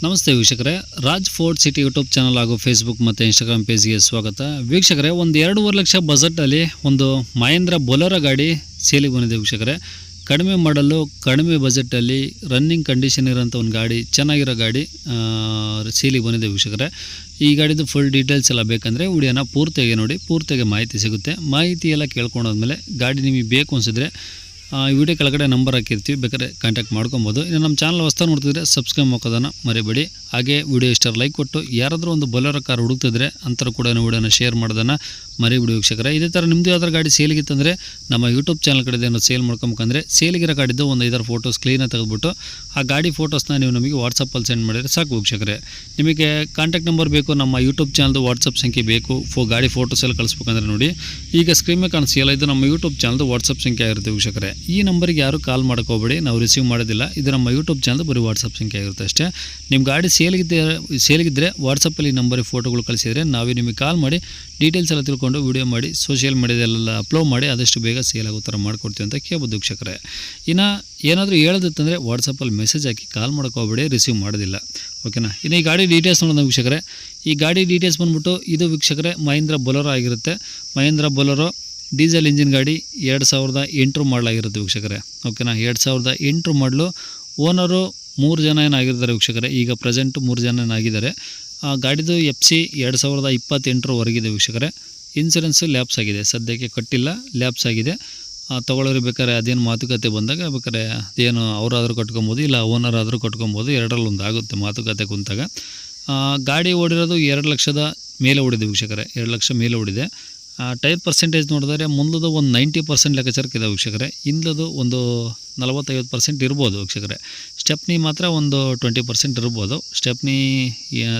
ನಮಸ್ತೆ ವೀಕ್ಷಕರೇ, Raj fort city YouTube channel ಹಾಗೂ ಫೇಸ್ಬುಕ್ ಮತ್ತು ಇನ್ಸ್ಟಾಗ್ರಾಮ್ ಪೇಜ್ಗೆ ಸ್ವಾಗತ. ವೀಕ್ಷಕರೇ, ಒಂದು 2.5 ಲಕ್ಷ ಬಜೆಟಲ್ಲಿ ಒಂದು ಮಹೇಂದ್ರ ಬೊಲೆರೋ ಗಾಡಿ ಸೇಲಿಗೆ ಬಂದಿದೆ ವೀಕ್ಷಕರೇ. ಕಡಿಮೆ ಮಾಡಲು ಕಡಿಮೆ ಬಜೆಟಲ್ಲಿ ರನ್ನಿಂಗ್ ಕಂಡೀಷನ್ ಇರೋಂಥ ಒಂದು ಗಾಡಿ, ಚೆನ್ನಾಗಿರೋ ಗಾಡಿ ಸೇಲಿಗೆ ಬಂದಿದೆ ವೀಕ್ಷಕರೇ. ಈ ಗಾಡಿದು ಫುಲ್ ಡೀಟೇಲ್ಸ್ ಎಲ್ಲ ಬೇಕಂದರೆ ವಿಡಿಯೋನ ಪೂರ್ತಿಯಾಗಿ ನೋಡಿ, ಪೂರ್ತಿಯಾಗಿ ಮಾಹಿತಿ ಸಿಗುತ್ತೆ. ಮಾಹಿತಿ ಎಲ್ಲ ಕೇಳ್ಕೊಂಡಾದ್ಮೇಲೆ ಗಾಡಿ ನಿಮಗೆ ಬೇಕು ಅನಿಸಿದ್ರೆ ಈ ವಿಡಿಯೋ ಕೆಳಗಡೆ ನಂಬರ್ ಹಾಕಿರ್ತೀವಿ, ಬೇಕಾದ್ರೆ ಕಾಂಟ್ಯಾಕ್ಟ್ ಮಾಡ್ಕೊಬೋದು. ಇನ್ನು ನಮ್ಮ ಚಾನಲ್ ಹೊಸ್ತಾ ನೋಡ್ತಿದ್ರೆ ಸಬ್ಸ್ಕ್ರೈಬ್ ಮಾಡೋದನ್ನು ಮರಿಬೇಡಿ. ಹಾಗೆ ವಿಡಿಯೋ ಇಷ್ಟ ಲೈಕ್ ಕೊಟ್ಟು ಯಾರಾದರೂ ಒಂದು ಬೊಲೆರೋ ಕಾರ್ ಹುಡುಕ್ತಿದ್ರೆ ಅಂತರ ಕೂಡ ವಿಡಿಯೋನ ಶೇರ್ ಮಾಡೋದನ್ನು ಮರಿಬಿಡಿ ವೀಕ್ಷಕರೇ. ಇದೇ ಥರ ನಿಮ್ಮದು ಯಾವ್ದಾರು ಗಾಡಿ ಸೇಲಿಗಿತ್ತಂದರೆ ನಮ್ಮ ಯೂಟ್ಯೂಬ್ ಚಾನಲ್ ಕಡೆ ಏನೋ ಸೇಲ್ ಮಾಡ್ಕೊಬೇಕಂದ್ರೆ ಸೇಲಿಗಿರೋ ಗಾಡಿದ್ದು ಒಂದು 5 ಫೋಟೋಸ್ ಕ್ಲೀನಾಗಿ ತೆಗೆದುಬಿಟ್ಟು ಆ ಗಾಡಿ ಫೋಟೋಸ್ನ ನೀವು ನಮಗೆ ವಾಟ್ಸಪ್ಪಲ್ಲಿ ಸೆಂಡ್ ಮಾಡಿದರೆ ಸಾಕು ವೀಕ್ಷಕರೇ. ನಿಮಗೆ ಕಾಂಟ್ಯಾಕ್ಟ್ ನಂಬರ್ ಬೇಕು, ನಮ್ಮ ಯೂಟ್ಯೂಬ್ ಚಾನಲ್ದು ವಾಟ್ಸಪ್ ಸಂಖ್ಯೆ ಬೇಕು, ಗಾಡಿ ಫೋಟೋಸ್ ಎಲ್ಲ ಕಳಿಸ್ಬೇಕಂದ್ರೆ ನೋಡಿ ಈಗ ಸ್ಕ್ರೀನ್ ಮೇಲೆ ಕಾಣಿಸ್ತಿಲ್ಲ, ಇದು ನಮ್ಮ ಯೂಟ್ಯೂಬ್ ಚಾನಲ್ದು ವಾಟ್ಸಪ್ ಸಂಖ್ಯೆ ಆಗಿರುತ್ತೆ ವೀಕ್ಷಕರೇ. ಈ ನಂಬರಿಗೆ ಯಾರು ಕಾಲ್ ಮಾಡ್ಕೋಬೇಡಿ, ನಾವು ರಿಸೀವ್ ಮಾಡೋದಿಲ್ಲ. ಇದು ನಮ್ಮ ಯೂಟ್ಯೂಬ್ ಚಾನಲ್ ಬರೀ ವಾಟ್ಸಪ್ ಸಂಖ್ಯೆ ಆಗಿರುತ್ತೆ ಅಷ್ಟೇ. ನಿಮ್ಮ ಗಾಡಿ ಸೇಲಿಗಿದ್ದರೆ ವಾಟ್ಸಪ್ಪಲ್ಲಿ ನಂಬರಿಗೆ ಫೋಟೋಗಳು ಕಳಿಸಿದರೆ ನಾವೇ ನಿಮಗೆ ಕಾಲ್ ಮಾಡಿ ಡೀಟೇಲ್ಸ್ ಎಲ್ಲ ತಿಳ್ಕೊಂಡು ವಿಡಿಯೋ ಮಾಡಿ ಸೋಷಿಯಲ್ ಮೀಡಿಯಾದಲ್ಲೆಲ್ಲ ಅಪ್ಲೋಡ್ ಮಾಡಿ ಆದಷ್ಟು ಬೇಗ ಸೇಲ್ ಆಗೋ ಥರ ಮಾಡ್ಕೊಡ್ತೀವಿ ಅಂತ ಕೇಳ್ಬೋದು ವೀಕ್ಷಕರೇ. ಇನ್ನು ಏನಾದರೂ ಹೇಳೋದಿತ್ತಂದರೆ ವಾಟ್ಸಪ್ಪಲ್ಲಿ ಮೆಸೇಜ್ ಹಾಕಿ ಕಾಲ್ ಮಾಡ್ಕೋಬೇಡಿ, ರಿಸೀವ್ ಮಾಡೋದಿಲ್ಲ, ಓಕೆನಾ. ಇನ್ನು ಈ ಗಾಡಿ ಡೀಟೇಲ್ಸ್ ನೋಡೋಣ ವೀಕ್ಷಕರೇ. ಈ ಗಾಡಿ ಡೀಟೇಲ್ಸ್ ಬಂದ್ಬಿಟ್ಟು ಇದು ವೀಕ್ಷಕರೇ ಮಹೇಂದ್ರ ಬೊಲೆರೋ ಆಗಿರುತ್ತೆ. ಮಹೇಂದ್ರ ಬೊಲೆರೋ ಡೀಸೆಲ್ ಇಂಜಿನ್ ಗಾಡಿ, 2008 ಮಾಡಲಾಗಿರುತ್ತೆ ವೀಕ್ಷಕರೇ, ಓಕೆನಾ. 2008 ಮಾಡಲು. ಓನರು 3 ಜನ ಏನಾಗಿರ್ತಾರೆ ವೀಕ್ಷಕರೇ, ಈಗ ಪ್ರೆಸೆಂಟು 3 ಜನ ಏನಾಗಿದ್ದಾರೆ. ಗಾಡಿದು FC 2028 ವೀಕ್ಷಕರೇ. ಇನ್ಸೂರೆನ್ಸು ಲ್ಯಾಪ್ಸ್ ಆಗಿದೆ, ಸದ್ಯಕ್ಕೆ ಕಟ್ಟಿಲ್ಲ, ಲ್ಯಾಪ್ಸ್ ಆಗಿದೆ. ತೊಗೊಳ್ಳೋರು ಬೇಕಾದ್ರೆ ಅದೇನು ಮಾತುಕತೆ ಬಂದಾಗ ಬೇಕಾದ್ರೆ ಅದೇನು ಅವರಾದರೂ ಕಟ್ಕೊಬೋದು, ಇಲ್ಲ ಓನರ್ ಆದರೂ ಕಟ್ಕೊಬೋದು, ಎರಡರಲ್ಲಿ ಒಂದು ಆಗುತ್ತೆ ಮಾತುಕತೆ ಕುಂತಾಗ. ಗಾಡಿ ಓಡಿರೋದು 2 ಲಕ್ಷದ ಮೇಲೆ ಓಡಿದೆ ವೀಕ್ಷಕರೇ, 2 ಲಕ್ಷ ಮೇಲೆ ಓಡಿದೆ. ಟೈರ್ ಪರ್ಸೆಂಟೇಜ್ ನೋಡಿದ್ರೆ ಮುಂದದು ಒಂದು 90% ಲೆಕ್ಕಾಚಾರಕ್ಕಿದೆ ವೀಕ್ಷಕರೇ, ಹಿಂದದು ಒಂದು 40-50% ಇರ್ಬೋದು ವೀಕ್ಷಕರೇ. ಸ್ಟೆಪ್ನಿ ಮಾತ್ರ ಒಂದು 20% ಇರ್ಬೋದು. ಸ್ಟೆಪ್ನಿ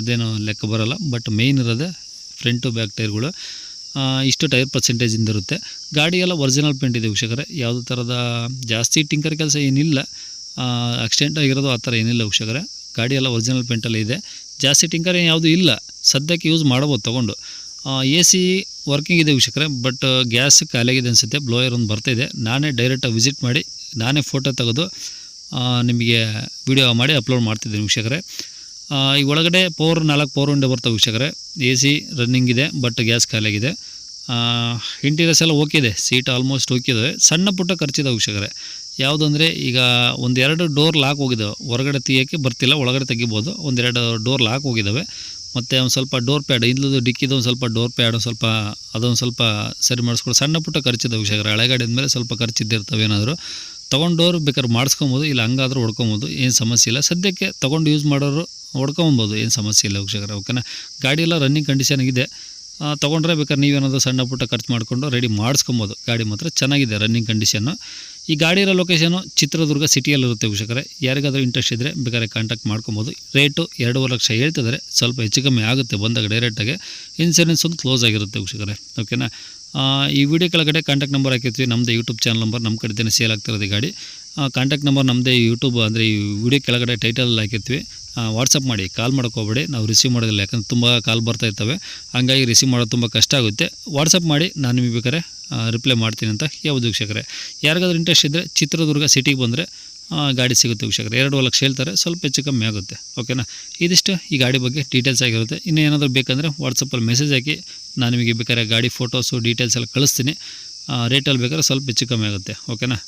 ಅದೇನು ಲೆಕ್ಕ ಬರೋಲ್ಲ, ಬಟ್ ಮೇಯ್ನ್ ಇರೋದೆ ಫ್ರಂಟು ಬ್ಯಾಕ್ ಟೈರ್ಗಳು. ಇಷ್ಟು ಟೈರ್ ಪರ್ಸೆಂಟೇಜಿಂದ ಇರುತ್ತೆ. ಗಾಡಿ ಎಲ್ಲ ಒರಿಜಿನಲ್ ಪೇಂಟ್ ಇದೆ ವೀಕ್ಷಕರೇ, ಯಾವುದೇ ಥರದ ಜಾಸ್ತಿ ಟಿಂಕರ್ ಕೆಲಸ ಏನಿಲ್ಲ, ಆಕ್ಸಿಡೆಂಟ್ ಆಗಿರೋದು ಆ ಥರ ಏನಿಲ್ಲ ವೀಕ್ಷಕರೇ. ಗಾಡಿ ಎಲ್ಲ ಒರಿಜಿನಲ್ ಪೇಂಟಲ್ಲಿ ಇದೆ, ಜಾಸ್ತಿ ಟಿಂಕರ್ ಯಾವುದೂ ಇಲ್ಲ, ಸದ್ಯಕ್ಕೆ ಯೂಸ್ ಮಾಡ್ಬೋದು ತೊಗೊಂಡು. AC ವರ್ಕಿಂಗ್ ಇದೆ ವೀಕ್ಷಕರೇ, ಬಟ್ ಗ್ಯಾಸ್ ಖಾಲಿಯಾಗಿದೆ ಅನಿಸುತ್ತೆ. ಬ್ಲೋಯರ್ ಒಂದು ಬರ್ತಾಯಿದೆ. ನಾನೇ ಡೈರೆಕ್ಟಾಗಿ ವಿಸಿಟ್ ಮಾಡಿ ನಾನೇ ಫೋಟೋ ತೆಗೆದು ನಿಮಗೆ ವಿಡಿಯೋ ಮಾಡಿ ಅಪ್ಲೋಡ್ ಮಾಡ್ತಿದ್ದೀನಿ ವೀಕ್ಷಕರೇ. ಈ ಒಳಗಡೆ 4 ಪವರ್ ವಿಂಡೋ ಬರ್ತವೆ ವೀಕ್ಷಕರೇ. AC ರನ್ನಿಂಗ್ ಇದೆ, ಬಟ್ ಗ್ಯಾಸ್ ಖಾಲಿಯಾಗಿದೆ. ಇಂಟೀರಿಯರ್ಸ್ ಎಲ್ಲ ಓಕೆ ಇದೆ, ಸೀಟ್ ಆಲ್ಮೋಸ್ಟ್ ಓಕೆ ಇದ್ದಾವೆ. ಸಣ್ಣ ಪುಟ್ಟ ಖರ್ಚಿದೆ ವೀಕ್ಷಕರೇ. ಯಾವುದಂದರೆ ಈಗ 1-2 ಡೋರ್ ಲಾಕ್ ಹೋಗಿದ್ದಾವೆ, ಹೊರಗಡೆ ತೆಗಿಯೋಕ್ಕೆ ಬರ್ತಿಲ್ಲ, ಒಳಗಡೆ ತೆಗಿಬೋದು. 1-2 ಡೋರ್ ಲಾಕ್ ಹೋಗಿದ್ದಾವೆ. ಮತ್ತು ಒಂದು ಸ್ವಲ್ಪ ಡೋರ್ ಪ್ಯಾಡ್, ಇಲ್ಲದು ಡಿಕ್ಕಿದು ಒಂದು ಸ್ವಲ್ಪ ಡೋರ್ ಪ್ಯಾಡ್ ಅದೊಂದು ಸ್ವಲ್ಪ ಸರಿ ಮಾಡಿಸ್ಕೊಂಡು ಸಣ್ಣ ಪುಟ್ಟ ಖರ್ಚಿದೆ ವೀಕ್ಷಕರೇ. ಹಳೆಗಾಡಿದ ಮೇಲೆ ಸ್ವಲ್ಪ ಖರ್ಚಿದ್ದಿರ್ತವೆ. ಏನಾದರೂ ತೊಗೊಂಡೋರು ಬೇಕಾದ್ರೆ ಮಾಡಿಸ್ಕೊಬೋದು, ಇಲ್ಲ ಹಂಗಾದರೂ ಹೊಡ್ಕೊಬೋದು, ಏನು ಸಮಸ್ಯೆ ಇಲ್ಲ. ಸದ್ಯಕ್ಕೆ ತೊಗೊಂಡು ಯೂಸ್ ಮಾಡೋರು ಹೊಡ್ಕೊಬೋದು, ಏನು ಸಮಸ್ಯೆ ಇಲ್ಲ ವೀಕ್ಷಕರೇ, ಓಕೆನಾ. ಗಾಡಿ ಎಲ್ಲ ರನ್ನಿಂಗ್ ಕಂಡೀಷನಾಗಿದೆ. ತೊಗೊಂಡ್ರೆ ಬೇಕಾದ್ರೆ ನೀವೇನಾದರೂ ಸಣ್ಣ ಪುಟ್ಟ ಖರ್ಚು ಮಾಡಿಕೊಂಡು ರೆಡಿ ಮಾಡಿಸ್ಕೊಬೋದು. ಗಾಡಿ ಮಾತ್ರ ಚೆನ್ನಾಗಿದೆ, ರನ್ನಿಂಗ್ ಕಂಡೀಷನ್ನು. ಈ ಗಾಡಿ ಇರೋ ಲೊಕೇಶನು ಚಿತ್ರದುರ್ಗ ಸಿಟಿಯಲ್ಲಿರುತ್ತೆ ವೀಕ್ಷಕರೇ. ಯಾರಿಗಾದರೂ ಇಂಟ್ರೆಸ್ಟ್ ಇದ್ದರೆ ಬೇಕಾದ್ರೆ ಕಾಂಟ್ಯಾಕ್ಟ್ ಮಾಡ್ಕೊಬೋದು. ರೇಟು 2.5 ಲಕ್ಷ ಹೇಳ್ತಿದ್ದಾರೆ, ಸ್ವಲ್ಪ ಹೆಚ್ಚು ಕಮ್ಮಿ ಆಗುತ್ತೆ ಬಂದಾಗ ಡೈರೆಕ್ಟಾಗಿ. ಇನ್ಸೂರೆನ್ಸ್ ಒಂದು ಕ್ಲೋಸ್ ಆಗಿರುತ್ತೆ ವೀಕ್ಷಕರೇ, ಓಕೆನಾ. ಈ ವಿಡಿಯೋ ಕೆಳಗಡೆ ಕಾಂಟ್ಯಾಕ್ಟ್ ನಂಬರ್ ಹಾಕಿರ್ತೀವಿ, ನಮ್ಮದೇ ಯೂಟ್ಯೂಬ್ ಚಾನಲ್ ನಂಬರ್, ನಮ್ಮ ಕಡೆದೇ ಸೇಲ್ ಆಗ್ತಿರೋದು ಗಾಡಿ. ಕಾಂಟ್ಯಾಕ್ಟ್ ನಂಬರ್ ನಮ್ಮದೇ ಯೂಟ್ಯೂಬ್ ಅಂದರೆ ಈ ವಿಡಿಯೋ ಕೆಳಗಡೆ ಟೈಟಲ್ ಹಾಕಿರ್ತೀವಿ. ವಾಟ್ಸಪ್ ಮಾಡಿ, ಕಾಲ್ ಮಾಡ್ಕೋಬೇಡಿ, ನಾವು ರಿಸೀವ್ ಮಾಡೋದಿಲ್ಲ, ಯಾಕಂದರೆ ತುಂಬ ಕಾಲ್ ಬರ್ತಾ ಇರ್ತವೆ, ಹಂಗಾಗಿ ರಿಸೀವ್ ಮಾಡೋದು ತುಂಬ ಕಷ್ಟ ಆಗುತ್ತೆ. ವಾಟ್ಸಪ್ ಮಾಡಿ, ನಾನು ನಿಮಗೆ ಬೇಕಾದ್ರೆ ರಿಪ್ಲೈ ಮಾಡ್ತೀನಿ ಅಂತ ಯಾವುದು ವೀಕ್ಷಕರೇ. ಯಾರಿಗಾದ್ರೂ ಇಂಟ್ರೆಸ್ಟ್ ಇದ್ದರೆ ಚಿತ್ರದುರ್ಗ ಸಿಟಿಗೆ ಬಂದರೆ ಗಾಡಿ ಸಿಗುತ್ತೆ ವೀಕ್ಷಕರೇ. 2.5 ಲಕ್ಷ ಹೇಳ್ತಾರೆ, ಸ್ವಲ್ಪ ಹೆಚ್ಚು ಕಮ್ಮಿ ಆಗುತ್ತೆ, ಓಕೆನಾ. ಇದಿಷ್ಟು ಈ ಗಾಡಿ ಬಗ್ಗೆ ಡೀಟೇಲ್ಸ್ ಆಗಿರುತ್ತೆ. ಇನ್ನೂ ಏನಾದರೂ ಬೇಕಂದರೆ ವಾಟ್ಸಪ್ಪಲ್ಲಿ ಮೆಸೇಜ್ ಹಾಕಿ, ನಾನು ನಿಮಗೆ ಬೇಕಾದ್ರೆ ಗಾಡಿ ಫೋಟೋಸು ಡೀಟೇಲ್ಸ್ ಎಲ್ಲ ಕಳಿಸ್ತೀನಿ. ರೇಟಲ್ಲಿ ಬೇಕಾದ್ರೆ ಸ್ವಲ್ಪ ಹೆಚ್ಚು ಕಮ್ಮಿ ಆಗುತ್ತೆ, ಓಕೆನಾ.